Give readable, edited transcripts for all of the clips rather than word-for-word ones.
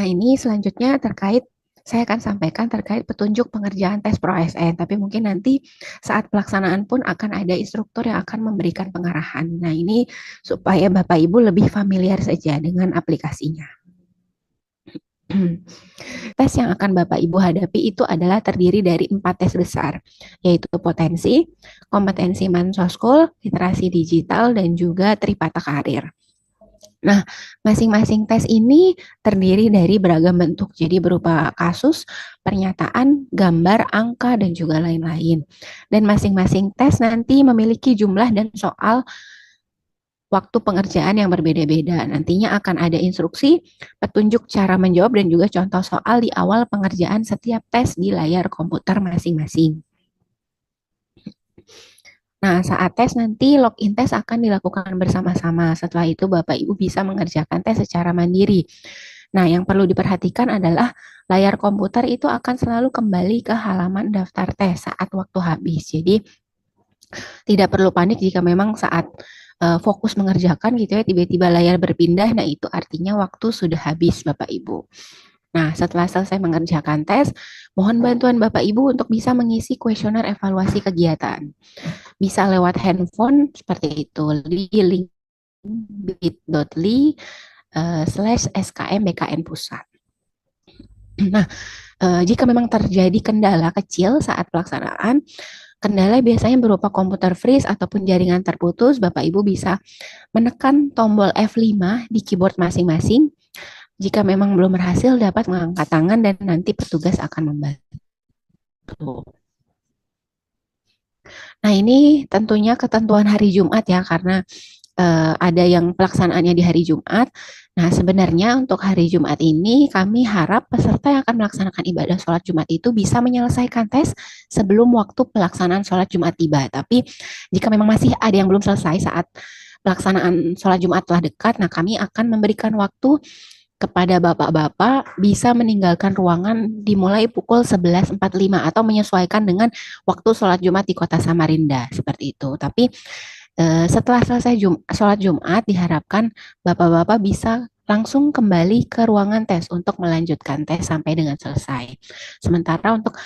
Nah, ini selanjutnya saya akan sampaikan terkait petunjuk pengerjaan tes Pro ASN, tapi mungkin nanti saat pelaksanaan pun akan ada instruktur yang akan memberikan pengarahan. Nah, ini supaya Bapak Ibu lebih familiar saja dengan aplikasinya. Tes yang akan Bapak Ibu hadapi itu adalah terdiri dari 4 tes besar, yaitu potensi, kompetensi Mansoskul, literasi digital, dan juga Tripata Karir. Nah, masing-masing tes ini terdiri dari beragam bentuk, jadi berupa kasus, pernyataan, gambar, angka, dan juga lain-lain. Dan masing-masing tes nanti memiliki jumlah dan soal waktu pengerjaan yang berbeda-beda. Nantinya akan ada instruksi, petunjuk cara menjawab, dan juga contoh soal di awal pengerjaan setiap tes di layar komputer masing-masing. Nah, saat tes nanti login tes akan dilakukan bersama-sama. Setelah itu Bapak Ibu bisa mengerjakan tes secara mandiri. Nah, yang perlu diperhatikan adalah layar komputer itu akan selalu kembali ke halaman daftar tes saat waktu habis. Jadi, tidak perlu panik jika memang saat fokus mengerjakan gitu ya, tiba-tiba layar berpindah. Nah, itu artinya waktu sudah habis Bapak Ibu. Nah, setelah selesai mengerjakan tes, mohon bantuan Bapak Ibu untuk bisa mengisi kuesioner evaluasi kegiatan. Bisa lewat handphone seperti itu di link bit.ly /skmbkn pusat. Nah, jika memang terjadi kendala kecil saat pelaksanaan, kendala biasanya berupa komputer freeze ataupun jaringan terputus, Bapak Ibu bisa menekan tombol F5 di keyboard masing-masing. Jika memang belum berhasil, dapat mengangkat tangan dan nanti petugas akan membantu. Nah, ini tentunya ketentuan hari Jumat ya, karena ada yang pelaksanaannya di hari Jumat. Nah, sebenarnya untuk hari Jumat ini kami harap peserta yang akan melaksanakan ibadah sholat Jumat itu bisa menyelesaikan tes sebelum waktu pelaksanaan sholat Jumat tiba. Tapi jika memang masih ada yang belum selesai saat pelaksanaan sholat Jumat telah dekat, nah kami akan memberikan waktu kepada bapak-bapak bisa meninggalkan ruangan dimulai pukul 11.45 atau menyesuaikan dengan waktu sholat Jumat di kota Samarinda, seperti itu. Tapi setelah selesai sholat Jumat, diharapkan bapak-bapak bisa langsung kembali ke ruangan tes untuk melanjutkan tes sampai dengan selesai. Sementara untuk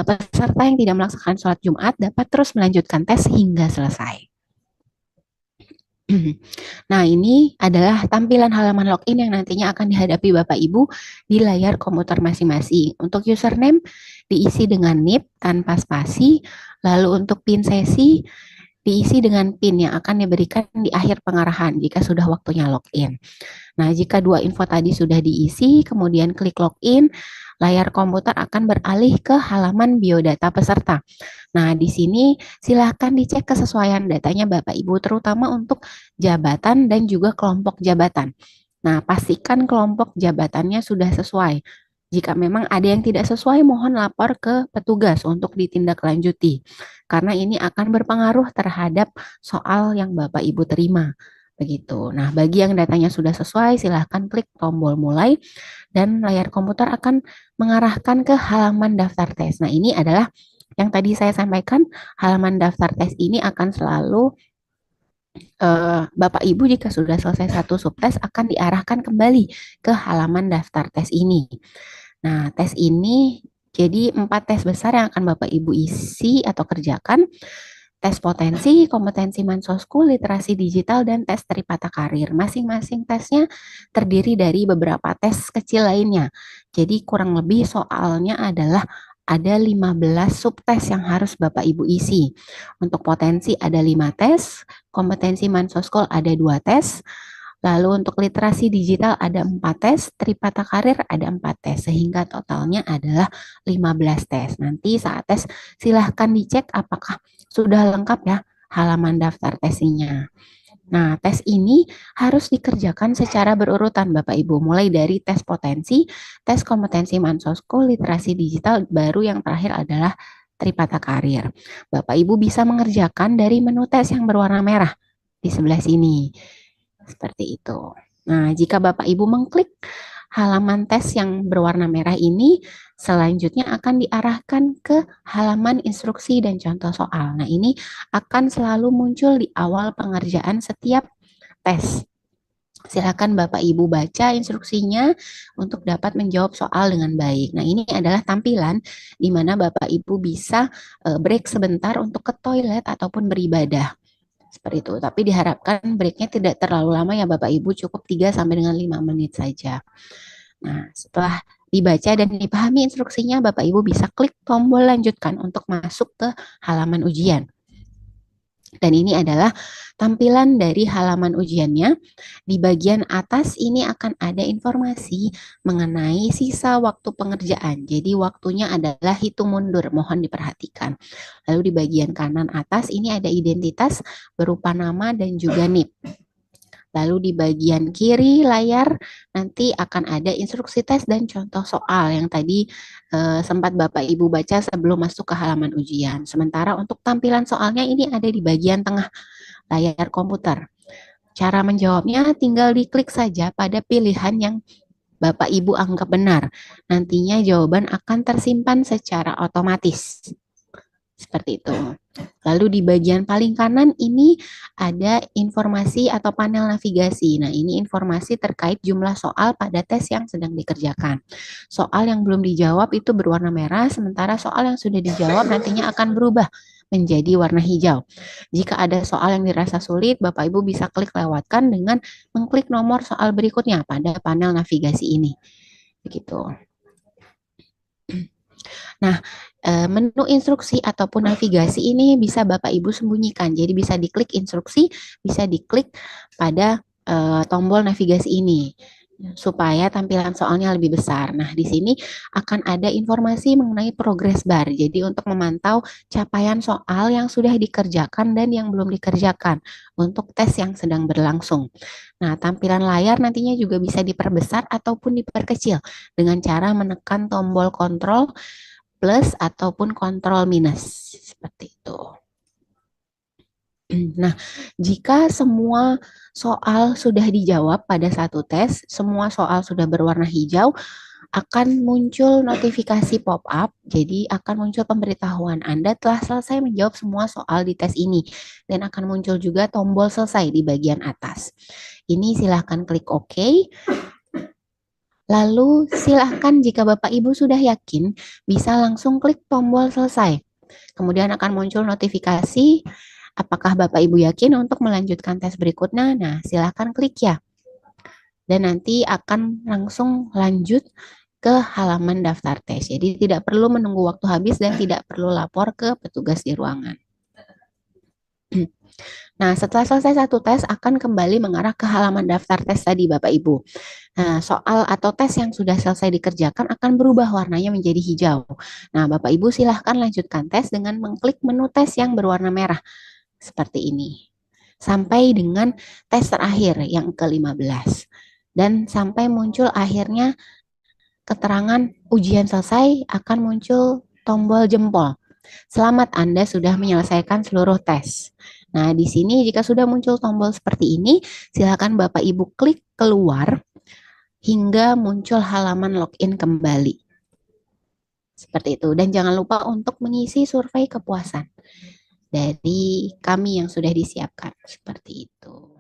peserta yang tidak melaksanakan sholat Jumat dapat terus melanjutkan tes hingga selesai. Nah, ini adalah tampilan halaman login yang nantinya akan dihadapi Bapak Ibu di layar komputer masing-masing. Untuk username diisi dengan NIP tanpa spasi, lalu untuk PIN sesi diisi dengan PIN yang akan diberikan di akhir pengarahan jika sudah waktunya login. Nah, jika dua info tadi sudah diisi, kemudian klik login, layar komputer akan beralih ke halaman biodata peserta. Nah, di sini silahkan dicek kesesuaian datanya Bapak Ibu, terutama untuk jabatan dan juga kelompok jabatan. Nah, pastikan kelompok jabatannya sudah sesuai. Jika memang ada yang tidak sesuai, mohon lapor ke petugas untuk ditindaklanjuti, karena ini akan berpengaruh terhadap soal yang Bapak Ibu terima. Begitu. Nah, bagi yang datanya sudah sesuai, silahkan klik tombol mulai dan layar komputer akan mengarahkan ke halaman daftar tes. Nah, ini adalah yang tadi saya sampaikan, halaman daftar tes ini akan selalu Bapak Ibu jika sudah selesai satu subtes akan diarahkan kembali ke halaman daftar tes ini. Nah, tes ini jadi 4 tes besar yang akan Bapak Ibu isi atau kerjakan. Tes potensi, kompetensi Mansosku, literasi digital, dan tes Tripata Karir. Masing-masing tesnya terdiri dari beberapa tes kecil lainnya. Jadi kurang lebih soalnya adalah ada 15 subtes yang harus Bapak Ibu isi. Untuk potensi ada 5 tes, kompetensi Mansoskul ada 2 tes, lalu untuk literasi digital ada 4 tes, Tripata Karir ada 4 tes, sehingga totalnya adalah 15 tes. Nanti saat tes silahkan dicek apakah sudah lengkap ya halaman daftar tesnya. Nah, tes ini harus dikerjakan secara berurutan Bapak Ibu, mulai dari tes potensi, tes kompetensi Mansosku, literasi digital, baru yang terakhir adalah Tripata Karir. Bapak Ibu bisa mengerjakan dari menu tes yang berwarna merah di sebelah sini. Seperti itu. Nah, jika Bapak Ibu mengklik halaman tes yang berwarna merah ini, selanjutnya akan diarahkan ke halaman instruksi dan contoh soal. Nah, ini akan selalu muncul di awal pengerjaan setiap tes. Silakan Bapak Ibu baca instruksinya untuk dapat menjawab soal dengan baik. Nah, ini adalah tampilan di mana Bapak Ibu bisa break sebentar untuk ke toilet ataupun beribadah. Seperti itu. Tapi diharapkan breaknya tidak terlalu lama ya Bapak Ibu, cukup 3 sampai dengan 5 menit saja. Nah, setelah dibaca dan dipahami instruksinya, Bapak Ibu bisa klik tombol lanjutkan untuk masuk ke halaman ujian. Dan ini adalah tampilan dari halaman ujiannya. Di bagian atas ini akan ada informasi mengenai sisa waktu pengerjaan. Jadi waktunya adalah hitung mundur, mohon diperhatikan. Lalu di bagian kanan atas ini ada identitas berupa nama dan juga NIP. Lalu di bagian kiri layar nanti akan ada instruksi tes dan contoh soal yang tadi sempat Bapak Ibu baca sebelum masuk ke halaman ujian. Sementara untuk tampilan soalnya ini ada di bagian tengah layar komputer. Cara menjawabnya tinggal diklik saja pada pilihan yang Bapak Ibu anggap benar. Nantinya jawaban akan tersimpan secara otomatis. Seperti itu. Lalu di bagian paling kanan ini ada informasi atau panel navigasi. Nah, ini informasi terkait jumlah soal pada tes yang sedang dikerjakan. Soal yang belum dijawab itu berwarna merah, sementara soal yang sudah dijawab nantinya akan berubah menjadi warna hijau. Jika ada soal yang dirasa sulit, Bapak Ibu bisa klik lewatkan dengan mengklik nomor soal berikutnya pada panel navigasi ini. Begitu. Nah, menu instruksi ataupun navigasi ini bisa Bapak Ibu sembunyikan. Jadi bisa diklik instruksi, bisa diklik pada tombol navigasi ini supaya tampilan soalnya lebih besar. Nah, di sini akan ada informasi mengenai progress bar. Jadi untuk memantau capaian soal yang sudah dikerjakan dan yang belum dikerjakan untuk tes yang sedang berlangsung. Nah, tampilan layar nantinya juga bisa diperbesar ataupun diperkecil dengan cara menekan tombol kontrol plus ataupun kontrol minus seperti itu. Nah, jika semua soal sudah dijawab pada satu tes, semua soal sudah berwarna hijau, akan muncul notifikasi pop-up. Jadi akan muncul pemberitahuan Anda telah selesai menjawab semua soal di tes ini dan akan muncul juga tombol selesai di bagian atas. Ini silahkan klik OK. Lalu silahkan jika Bapak Ibu sudah yakin, bisa langsung klik tombol selesai. Kemudian akan muncul notifikasi, apakah Bapak Ibu yakin untuk melanjutkan tes berikutnya? Nah, silahkan klik ya. Dan nanti akan langsung lanjut ke halaman daftar tes. Jadi tidak perlu menunggu waktu habis dan tidak perlu lapor ke petugas di ruangan. Nah, setelah selesai satu tes akan kembali mengarah ke halaman daftar tes tadi Bapak Ibu. Nah, soal atau tes yang sudah selesai dikerjakan akan berubah warnanya menjadi hijau. Nah, Bapak Ibu silahkan lanjutkan tes dengan mengklik menu tes yang berwarna merah seperti ini. Sampai dengan tes terakhir yang ke-15. Dan sampai muncul akhirnya keterangan ujian selesai akan muncul tombol jempol. Selamat Anda sudah menyelesaikan seluruh tes. Nah, di sini jika sudah muncul tombol seperti ini, silakan Bapak Ibu klik keluar hingga muncul halaman login kembali. Seperti itu. Dan jangan lupa untuk mengisi survei kepuasan dari kami yang sudah disiapkan. Seperti itu.